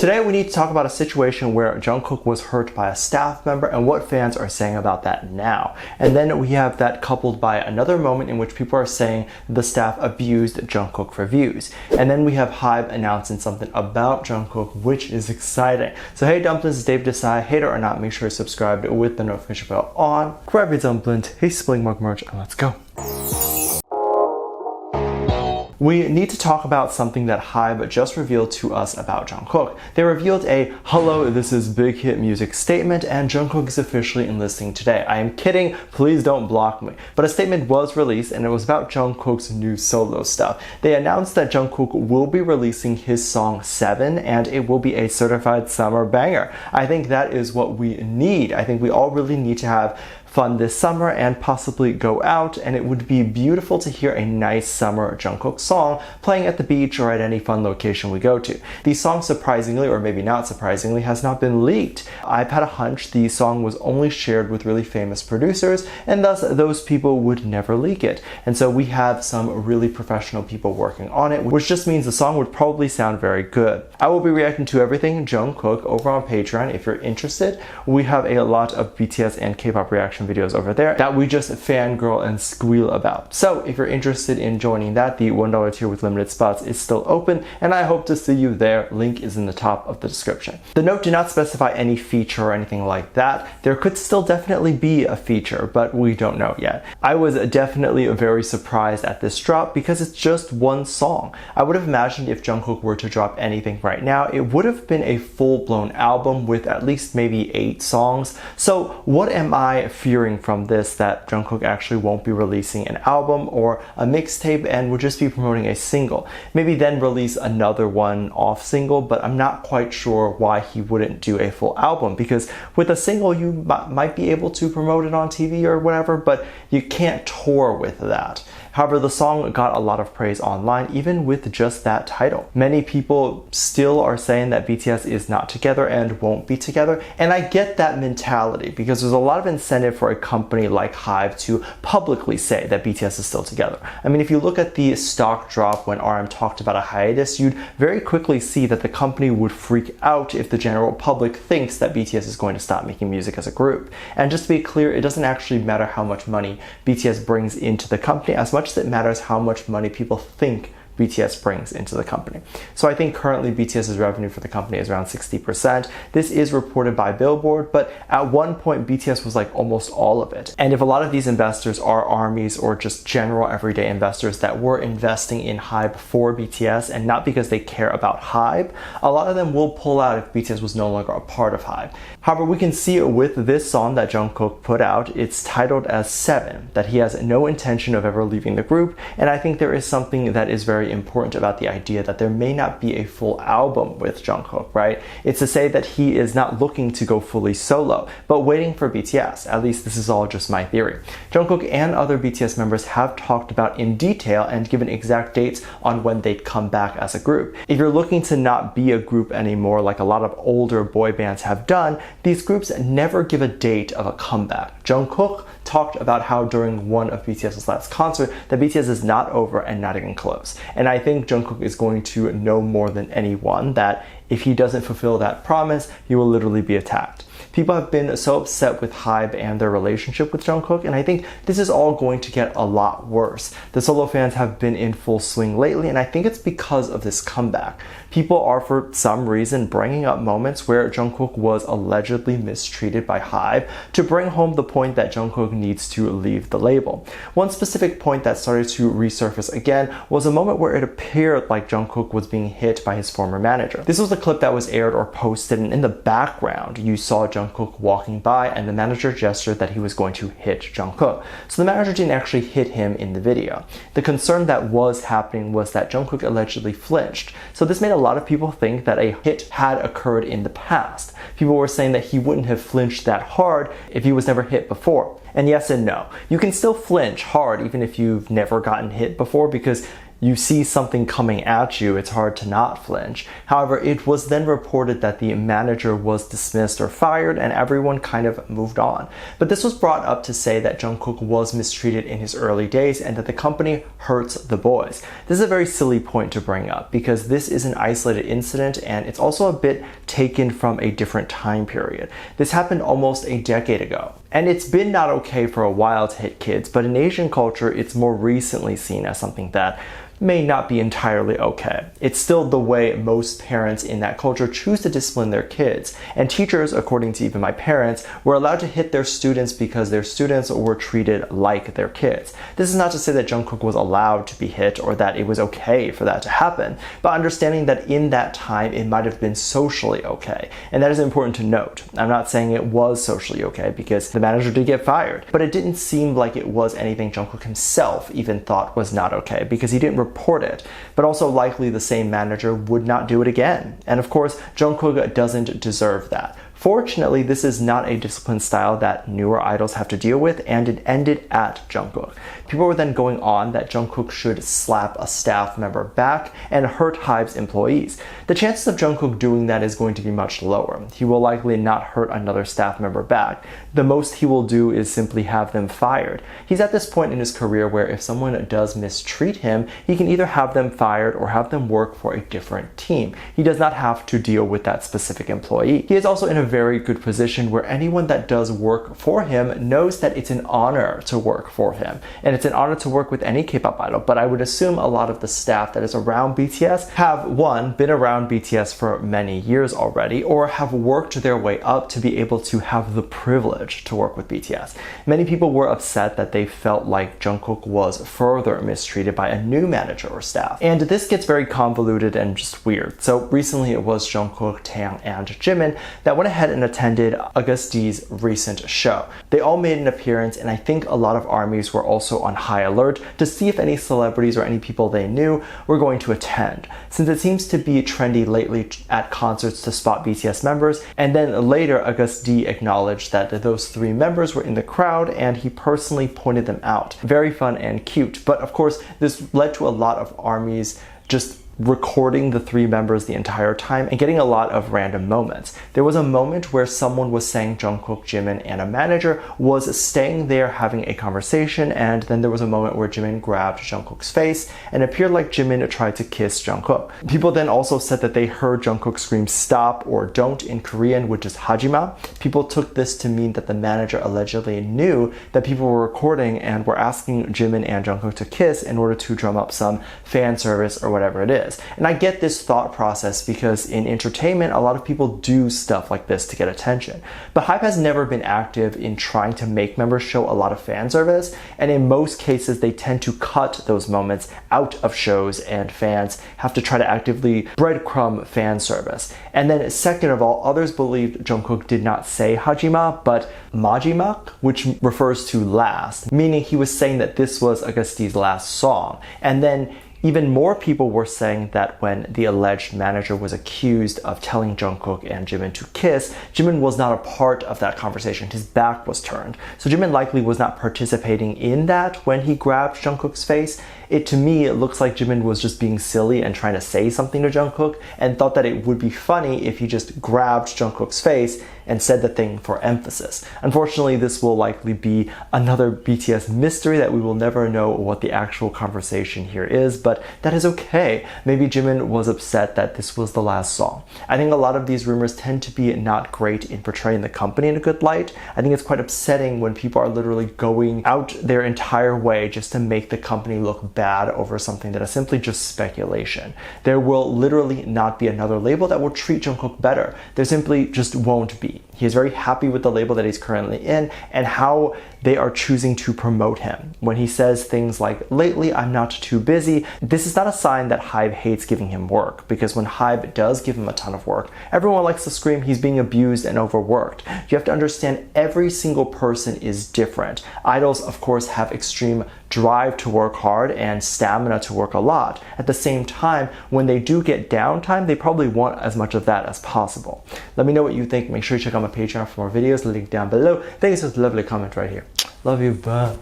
Today we need to talk about a situation where Jungkook was hurt by a staff member and what fans are saying about that now. And then we have that coupled by another moment in which people are saying the staff abused Jungkook for views. And then we have HYBE announcing something about Jungkook, which is exciting. So hey Dumplings, it's Dave Desai. Hater or not, make sure you're subscribed with the notification bell on. Grab your dumpling, hey Spling Mug merch, and let's go. We need to talk about something that HYBE just revealed to us about Jungkook. They revealed a "Hello, this is big hit music" statement, and Jungkook is officially enlisting today. I am kidding, please don't block me. But a statement was released and it was about Jungkook's new solo stuff. They announced that Jungkook will be releasing his song 7 and it will be a certified summer banger. I think that is what we need. I think we all really need to have fun this summer and possibly go out, and it would be beautiful to hear a nice summer Jungkook song playing at the beach or at any fun location we go to. The song, surprisingly, or maybe not surprisingly, has not been leaked. I've had a hunch the song was only shared with really famous producers, and thus those people would never leak it. And so we have some really professional people working on it, which just means the song would probably sound very good. I will be reacting to everything Jungkook over on Patreon if you're interested. We have a lot of BTS and K-pop reaction videos over there that we just fangirl and squeal about. So if you're interested in joining that, the $1 tier with limited spots is still open, and I hope to see you there. Link is in the top of the description. The note did not specify any feature or anything like that. There could still definitely be a feature, but we don't know yet. I was definitely very surprised at this drop because it's just one song. I would have imagined if Jungkook were to drop anything right now, it would have been a full-blown album with at least maybe 8 songs. So what am I fearing from this, that Jungkook actually won't be releasing an album or a mixtape and would just be promoting a single? Maybe then release another one off single, but I'm not quite sure why he wouldn't do a full album, because with a single you might be able to promote it on TV or whatever, but you can't tour with that. However, the song got a lot of praise online, even with just that title. Many people still are saying that BTS is not together and won't be together, and I get that mentality because there's a lot of incentive for a company like HYBE to publicly say that BTS is still together. I mean, if you look at the stock drop when RM talked about a hiatus, you'd very quickly see that the company would freak out if the general public thinks that BTS is going to stop making music as a group. And just to be clear, it doesn't actually matter how much money BTS brings into the company as much as it matters how much money people think BTS brings into the company. So I think currently BTS's revenue for the company is around 60%. This is reported by Billboard, but at one point BTS was like almost all of it. And if a lot of these investors are armies or just general everyday investors that were investing in HYBE for BTS and not because they care about HYBE, a lot of them will pull out if BTS was no longer a part of HYBE. However, we can see with this song that Jungkook put out, it's titled as 7, that he has no intention of ever leaving the group, and I think there is something that is very important about the idea that there may not be a full album with Jungkook, right? It's to say that he is not looking to go fully solo, but waiting for BTS. At least this is all just my theory. Jungkook and other BTS members have talked about in detail and given exact dates on when they'd come back as a group. If you're looking to not be a group anymore like a lot of older boy bands have done, these groups never give a date of a comeback. Jungkook talked about how during one of BTS's last concert that BTS is not over and not even close. And I think Jungkook is going to know more than anyone that if he doesn't fulfill that promise, he will literally be attacked. People have been so upset with HYBE and their relationship with Jungkook, and I think this is all going to get a lot worse. The solo fans have been in full swing lately, and I think it's because of this comeback. People are, for some reason, bringing up moments where Jungkook was allegedly mistreated by HYBE to bring home the point that Jungkook needs to leave the label. One specific point that started to resurface again was a moment where it appeared like Jungkook was being hit by his former manager. This was a clip that was aired or posted, and in the background you saw Jungkook walking by and the manager gestured that he was going to hit Jungkook. So the manager didn't actually hit him in the video. The concern that was happening was that Jungkook allegedly flinched. So this made a lot of people think that a hit had occurred in the past. People were saying that he wouldn't have flinched that hard if he was never hit before. And yes and no. You can still flinch hard even if you've never gotten hit before, because you see something coming at you, it's hard to not flinch. However, it was then reported that the manager was dismissed or fired and everyone kind of moved on. But this was brought up to say that Jung Kook was mistreated in his early days and that the company hurts the boys. This is a very silly point to bring up because this is an isolated incident and it's also a bit taken from a different time period. This happened almost a decade ago. And it's been not okay for a while to hit kids, but in Asian culture, it's more recently seen as something that may not be entirely okay. It's still the way most parents in that culture choose to discipline their kids. And teachers, according to even my parents, were allowed to hit their students because their students were treated like their kids. This is not to say that Jung Kook was allowed to be hit or that it was okay for that to happen, but understanding that in that time it might have been socially okay. And that is important to note. I'm not saying it was socially okay because the manager did get fired, but it didn't seem like it was anything Jung Kook himself even thought was not okay because he didn't report it, but also likely the same manager would not do it again. And of course, Jung Kook doesn't deserve that. Fortunately, this is not a discipline style that newer idols have to deal with, and it ended at Jung Kook. People were then going on that Jung Kook should slap a staff member back and hurt HYBE's employees. The chances of Jung Kook doing that is going to be much lower. He will likely not hurt another staff member back. The most he will do is simply have them fired. He's at this point in his career where if someone does mistreat him, he can either have them fired or have them work for a different team. He does not have to deal with that specific employee. He is also in a very good position where anyone that does work for him knows that it's an honor to work for him. And it's an honor to work with any K-pop idol, but I would assume a lot of the staff that is around BTS have, one, been around BTS for many years already, or have worked their way up to be able to have the privilege to work with BTS. Many people were upset that they felt like Jung Kook was further mistreated by a new manager or staff. And this gets very convoluted and just weird. So recently it was Jung Kook, Taeyang, and Jimin that went ahead and attended HYBE's recent show. They all made an appearance, and I think a lot of ARMYs were also on high alert to see if any celebrities or any people they knew were going to attend, since it seems to be trendy lately at concerts to spot BTS members. And then later HYBE acknowledged that those 3 members were in the crowd and he personally pointed them out. Very fun and cute, but of course this led to a lot of ARMYs just recording the 3 members the entire time and getting a lot of random moments. There was a moment where someone was saying Jung Kook, Jimin, and a manager was staying there having a conversation, and then there was a moment where Jimin grabbed Jung Kook's face and it appeared like Jimin tried to kiss Jung Kook. People then also said that they heard Jung Kook scream stop or don't in Korean, which is hajima. People took this to mean that the manager allegedly knew that people were recording and were asking Jimin and Jung Kook to kiss in order to drum up some fan service or whatever it is. And I get this thought process because in entertainment, a lot of people do stuff like this to get attention. But HYBE has never been active in trying to make members show a lot of fan service, and in most cases, they tend to cut those moments out of shows and fans have to try to actively breadcrumb fan service. And then second of all, others believed Jung Kook did not say hajima, but majimak, which refers to last, meaning he was saying that this was HYBE's last song. And then even more people were saying that when the alleged manager was accused of telling Jung Kook and Jimin to kiss, Jimin was not a part of that conversation. His back was turned. So Jimin likely was not participating in that when he grabbed Jung Kook's face. To me, it looks like Jimin was just being silly and trying to say something to Jung Kook and thought that it would be funny if he just grabbed Jung Kook's face and said the thing for emphasis. Unfortunately, this will likely be another BTS mystery that we will never know what the actual conversation here is, but that is okay. Maybe Jimin was upset that this was the last song. I think a lot of these rumors tend to be not great in portraying the company in a good light. I think it's quite upsetting when people are literally going out their entire way just to make the company look bad over something that is simply just speculation. There will literally not be another label that will treat Jung Kook better. There simply just won't be. He is very happy with the label that he's currently in and how they are choosing to promote him. When he says things like, lately I'm not too busy, this is not a sign that HYBE hates giving him work, because when HYBE does give him a ton of work, everyone likes to scream he's being abused and overworked. You have to understand every single person is different. Idols, of course, have extreme drive to work hard and stamina to work a lot. At the same time, when they do get downtime, they probably want as much of that as possible. Let me know what you think. Make sure you check out my Patreon for more videos, link down below. Thank you for this lovely comment right here. Love you, bye.